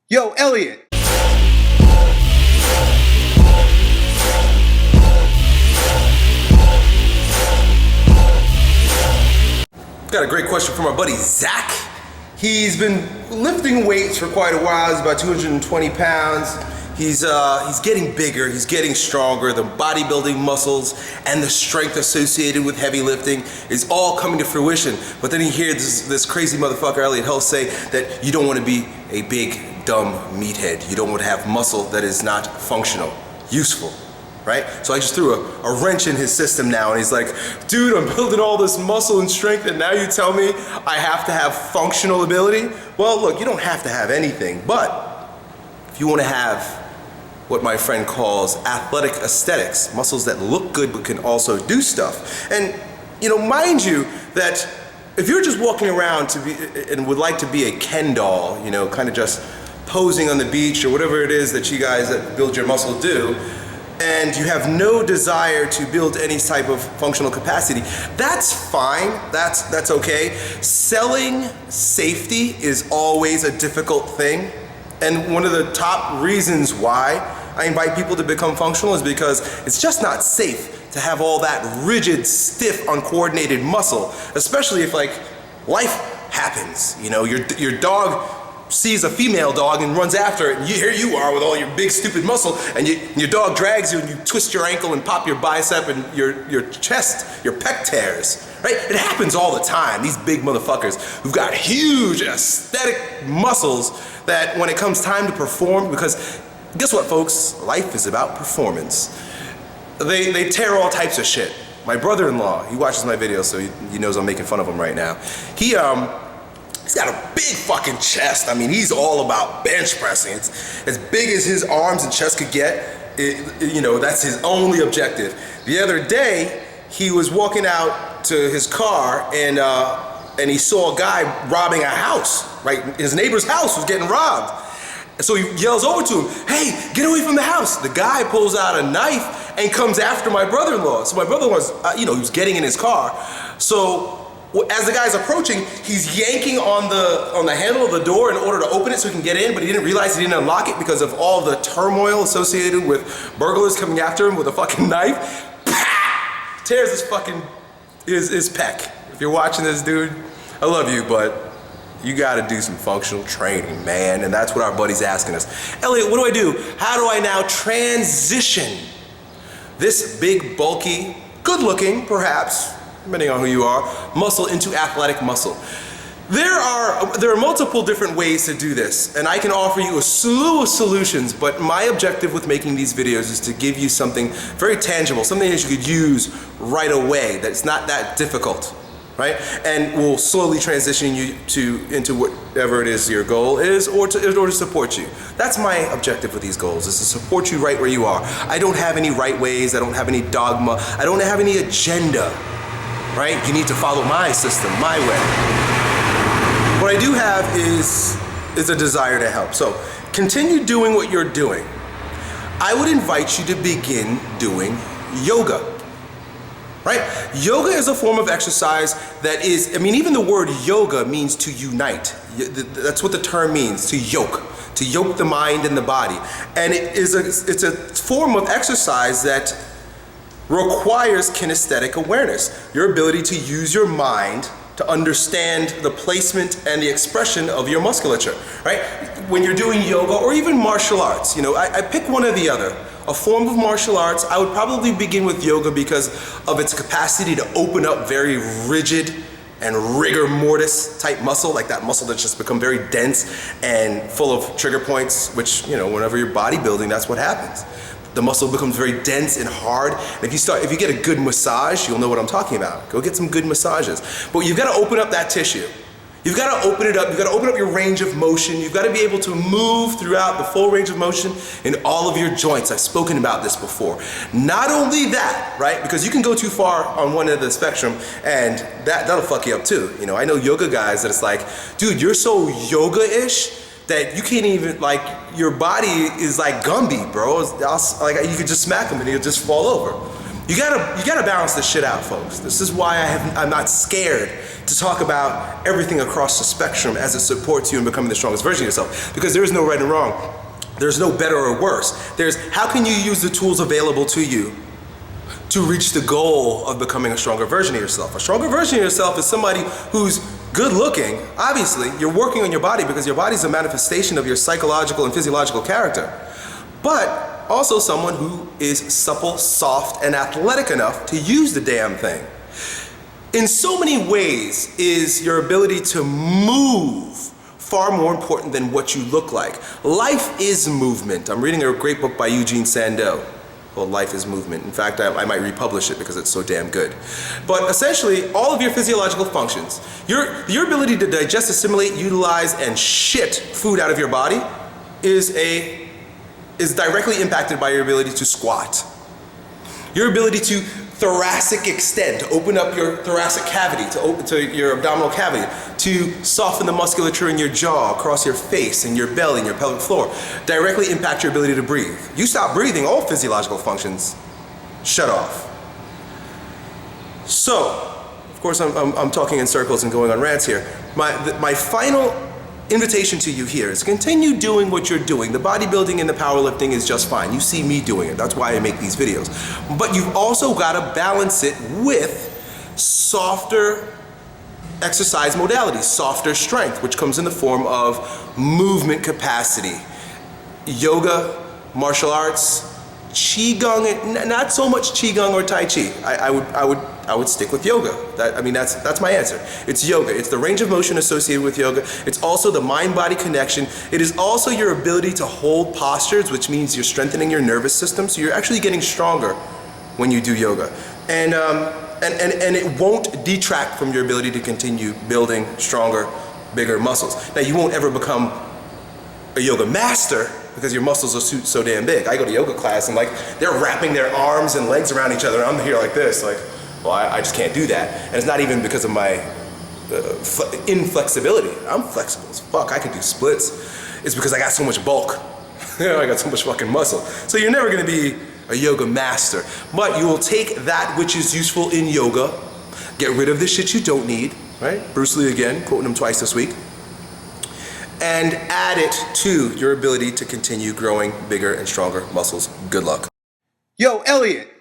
Yo, Elliot. Got a great question from our buddy Zach. He's been lifting weights for quite a while. He's about 220 pounds. He's getting bigger, he's getting stronger. The bodybuilding muscles and the strength associated with heavy lifting is all coming to fruition. But then he hears this crazy motherfucker, Elliot Hulse, say that you don't want to be a big, dumb meathead. You don't want to have muscle that is not functional, useful, right? So I just threw a wrench in his system now, and he's like, dude, I'm building all this muscle and strength, and now you tell me I have to have functional ability? Well, look, you don't have to have anything, but if you want to have what my friend calls athletic aesthetics, muscles that look good but can also do stuff. And, you know, mind you that if you're just walking around to be and would like to be a Ken doll, you know, kind of just posing on the beach or whatever it is that you guys that build your muscle do, and you have no desire to build any type of functional capacity, that's fine, that's okay. Selling safety is always a difficult thing. And one of the top reasons why I invite people to become functional is because it's just not safe to have all that rigid, stiff, uncoordinated muscle, especially if like life happens. You know, your dog sees a female dog and runs after it, and here you are with all your big stupid muscle, and your dog drags you and you twist your ankle and pop your bicep and your chest, your pec tears, right? It happens all the time. These big motherfuckers who've got huge aesthetic muscles that when it comes time to perform, because guess what, folks? Life is about performance. They tear all types of shit. My brother-in-law, he watches my videos, so he knows I'm making fun of him right now. He's got a big fucking chest. I mean, he's all about bench pressing. It's as big as his arms and chest could get. You know, that's his only objective. The other day, he was walking out to his car and he saw a guy robbing a house, right? His neighbor's house was getting robbed. So he yells over to him, hey, get away from the house. The guy pulls out a knife and comes after my brother-in-law. So my brother-in-law's, he was getting in his car. So as the guy's approaching, he's yanking on the handle of the door in order to open it so he can get in, but he didn't realize he didn't unlock it because of all the turmoil associated with burglars coming after him with a fucking knife. Pah! Tears his pec. If you're watching this, dude, I love you, but you gotta do some functional training, man, and that's what our buddy's asking us. Elliot, what do I do? How do I now transition this big, bulky, good-looking, perhaps, depending on who you are, muscle into athletic muscle? There are multiple different ways to do this, and I can offer you a slew of solutions, but my objective with making these videos is to give you something very tangible, something that you could use right away, that's not that difficult, right? And will slowly transition you into whatever it is your goal is, or to support you. That's my objective with these goals, is to support you right where you are. I don't have any right ways, I don't have any dogma, I don't have any agenda, right? You need to follow my system, my way. What I do have is a desire to help. So continue doing what you're doing. I would invite you to begin doing yoga, right? Yoga is a form of exercise that is, I mean, even the word yoga means to unite. That's what the term means, to yoke the mind and the body. And it's a form of exercise that requires kinesthetic awareness, your ability to use your mind to understand the placement and the expression of your musculature, right? When you're doing yoga or even martial arts, you know, I pick one or the other. A form of martial arts, I would probably begin with yoga because of its capacity to open up very rigid and rigor mortis type muscle, like that muscle that's just become very dense and full of trigger points, which, you know, whenever you're bodybuilding, that's what happens. The muscle becomes very dense and hard. And if you get a good massage, you'll know what I'm talking about. Go get some good massages. But you've got to open up that tissue. You've got to open it up. You've got to open up your range of motion. You've got to be able to move throughout the full range of motion in all of your joints. I've spoken about this before. Not only that, right? Because you can go too far on one end of the spectrum and that'll fuck you up too. You know, I know yoga guys that it's like, dude, you're so yoga-ish that you can't even, like, your body is like Gumby, bro. Like, you could just smack him and he'll just fall over. You gotta balance this shit out, folks. This is why I'm not scared to talk about everything across the spectrum as it supports you in becoming the strongest version of yourself. Because there is no right and wrong. There's no better or worse. There's how can you use the tools available to you to reach the goal of becoming a stronger version of yourself. A stronger version of yourself is somebody who's good looking. Obviously, you're working on your body because your body's a manifestation of your psychological and physiological character. But also someone who is supple, soft, and athletic enough to use the damn thing. In so many ways is your ability to move far more important than what you look like. Life is movement. I'm reading a great book by Eugene Sandow called Life is Movement. In fact, I might republish it because it's so damn good. But essentially, all of your physiological functions, your ability to digest, assimilate, utilize, and shit food out of your body is directly impacted by your ability to squat. Your ability to thoracic extend, to open up your thoracic cavity, to open to your abdominal cavity, to soften the musculature in your jaw, across your face, and your belly, and your pelvic floor, directly impact your ability to breathe. You stop breathing, all physiological functions shut off. So, of course, I'm talking in circles and going on rants here. My final invitation to you here is continue doing what you're doing. The bodybuilding and the powerlifting is just fine. You see me doing it. That's why I make these videos. But you've also got to balance it with softer exercise modalities, softer strength, which comes in the form of movement capacity. Yoga, martial arts, Qigong, not so much Qigong or Tai Chi. I would stick with yoga. That's my answer. It's yoga. It's the range of motion associated with yoga. It's also the mind-body connection. It is also your ability to hold postures, which means you're strengthening your nervous system. So you're actually getting stronger when you do yoga. And it won't detract from your ability to continue building stronger, bigger muscles. Now, you won't ever become a yoga master because your muscles are so damn big. I go to yoga class and they're wrapping their arms and legs around each other. I'm here like this, well, I just can't do that. And it's not even because of my inflexibility. I'm flexible as fuck. I can do splits. It's because I got so much bulk. I got so much fucking muscle. So you're never gonna be a yoga master, but you will take that which is useful in yoga, get rid of the shit you don't need, right? Bruce Lee again, quoting him twice this week, and add it to your ability to continue growing bigger and stronger muscles. Good luck. Yo, Elliot.